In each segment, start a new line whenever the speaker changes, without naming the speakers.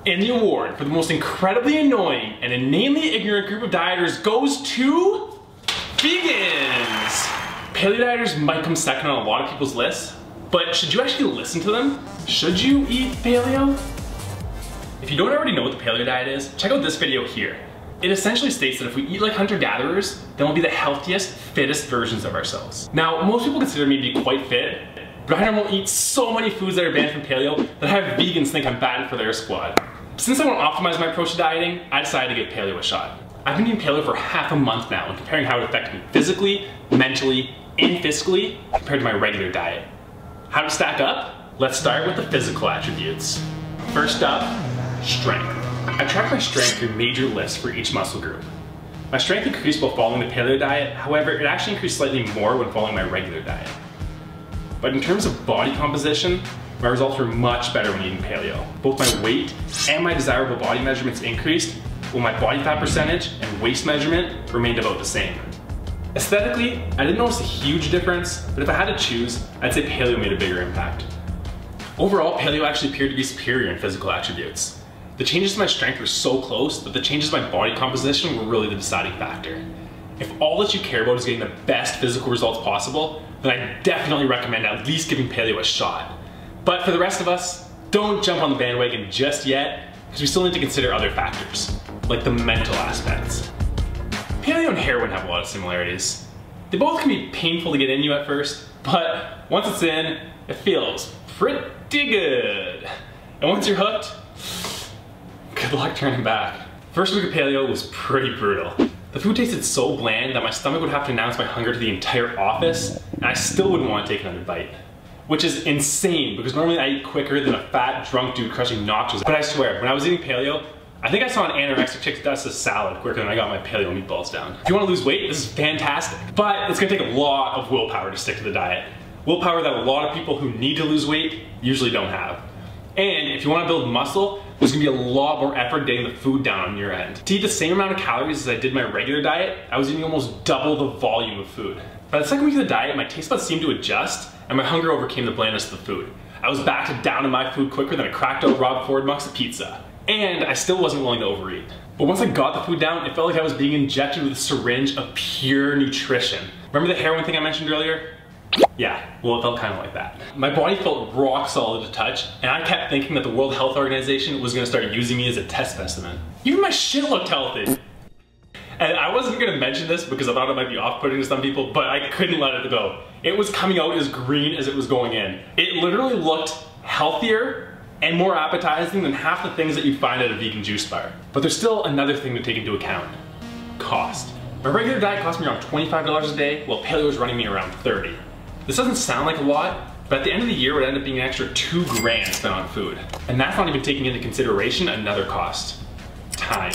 And the award for the most incredibly annoying and inanely ignorant group of dieters goes to vegans. Paleo dieters might come second on a lot of people's lists, but should you actually listen to them? Should you eat paleo? If you don't already know what the paleo diet is, check out this video here. It essentially states that if we eat like hunter-gatherers, then we'll be the healthiest, fittest versions of ourselves. Now, most people consider me to be quite fit, but I don't eat so many foods that are banned from paleo that I have vegans think I'm bad for their squad. Since I want to optimize my approach to dieting, I decided to give paleo a shot. I've been eating paleo for half a month now and comparing how it affected me physically, mentally, and fiscally compared to my regular diet. How to stack up? Let's start with the physical attributes. First up, strength. I track my strength through major lifts for each muscle group. My strength increased while following the paleo diet, however, it actually increased slightly more when following my regular diet. But in terms of body composition, my results were much better when eating paleo. Both my weight and my desirable body measurements increased, while my body fat percentage and waist measurement remained about the same. Aesthetically, I didn't notice a huge difference, but if I had to choose, I'd say paleo made a bigger impact. Overall, paleo actually appeared to be superior in physical attributes. The changes to my strength were so close that the changes to my body composition were really the deciding factor. If all that you care about is getting the best physical results possible, then I definitely recommend at least giving paleo a shot. But for the rest of us, don't jump on the bandwagon just yet, because we still need to consider other factors, like the mental aspects. Paleo and heroin have a lot of similarities. They both can be painful to get in you at first, but once it's in, it feels pretty good. And once you're hooked, good luck turning back. First week of paleo was pretty brutal. The food tasted so bland that my stomach would have to announce my hunger to the entire office, and I still wouldn't want to take another bite. Which is insane, because normally I eat quicker than a fat, drunk dude crushing nachos. But I swear, when I was eating paleo, I think I saw an anorexic chick dust a salad quicker than I got my paleo meatballs down. If you want to lose weight, this is fantastic. But it's going to take a lot of willpower to stick to the diet. Willpower that a lot of people who need to lose weight usually don't have. And if you want to build muscle, there's going to be a lot more effort getting the food down on your end. To eat the same amount of calories as I did my regular diet, I was eating almost double the volume of food. By the second week of the diet, my taste buds seemed to adjust, and my hunger overcame the blandness of the food. I was back to downing my food quicker than a cracked out Rob Ford Mux of pizza. And I still wasn't willing to overeat. But once I got the food down, it felt like I was being injected with a syringe of pure nutrition. Remember the heroin thing I mentioned earlier? Yeah, well, it felt kind of like that. My body felt rock solid to touch, and I kept thinking that the World Health Organization was gonna start using me as a test specimen. Even my shit looked healthy. And I wasn't gonna mention this because I thought it might be off-putting to some people, but I couldn't let it go. It was coming out as green as it was going in. It literally looked healthier and more appetizing than half the things that you find at a vegan juice bar. But there's still another thing to take into account: cost. My regular diet cost me around $25 a day, while paleo is running me around $30. This doesn't sound like a lot, but at the end of the year it would end up being an extra $2 grand spent on food. And that's not even taking into consideration another cost: time.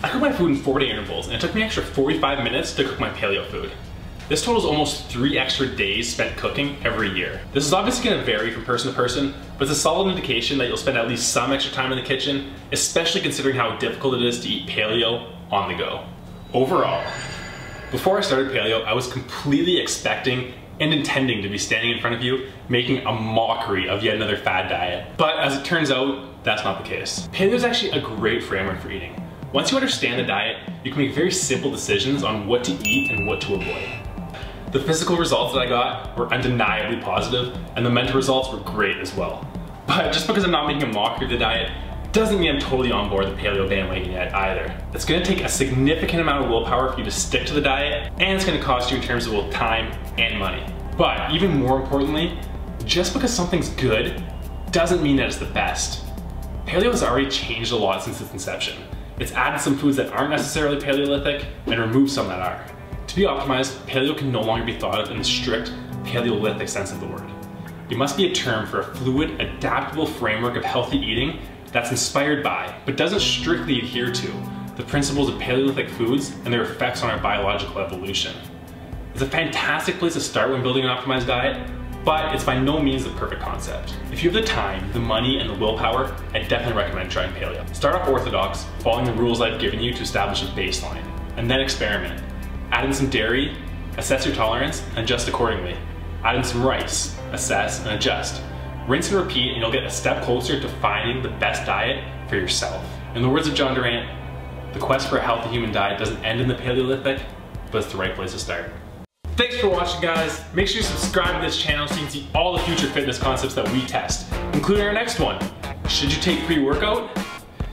I cook my food in 4-day intervals, and it took me an extra 45 minutes to cook my paleo food. This totals almost 3 extra days spent cooking every year. This is obviously going to vary from person to person, but it's a solid indication that you'll spend at least some extra time in the kitchen, especially considering how difficult it is to eat paleo on the go. Overall, before I started paleo, I was completely expecting and intending to be standing in front of you making a mockery of yet another fad diet. But as it turns out, that's not the case. Paleo is actually a great framework for eating. Once you understand the diet, you can make very simple decisions on what to eat and what to avoid. The physical results that I got were undeniably positive, and the mental results were great as well. But just because I'm not making a mockery of the diet doesn't mean I'm totally on board the paleo bandwagon yet either. It's going to take a significant amount of willpower for you to stick to the diet, and it's going to cost you in terms of both time and money. But even more importantly, just because something's good doesn't mean that it's the best. Paleo has already changed a lot since its inception. It's added some foods that aren't necessarily Paleolithic and removed some that are. To be optimized, paleo can no longer be thought of in the strict Paleolithic sense of the word. It must be a term for a fluid, adaptable framework of healthy eating that's inspired by, but doesn't strictly adhere to, the principles of Paleolithic foods and their effects on our biological evolution. It's a fantastic place to start when building an optimized diet, but it's by no means the perfect concept. If you have the time, the money, and the willpower, I definitely recommend trying paleo. Start off orthodox, following the rules I've given you to establish a baseline, and then experiment. Add in some dairy, assess your tolerance, and adjust accordingly. Add in some rice, assess, and adjust. Rinse and repeat, and you'll get a step closer to finding the best diet for yourself. In the words of John Durant, the quest for a healthy human diet doesn't end in the Paleolithic, but it's the right place to start. Thanks for watching, guys. Make sure you subscribe to this channel so you can see all the future fitness concepts that we test, including our next one. Should you take pre-workout?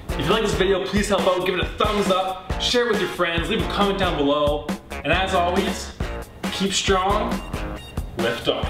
If you like this video, please help out, give it a thumbs up, share it with your friends, leave a comment down below, and as always, keep strong, lift off.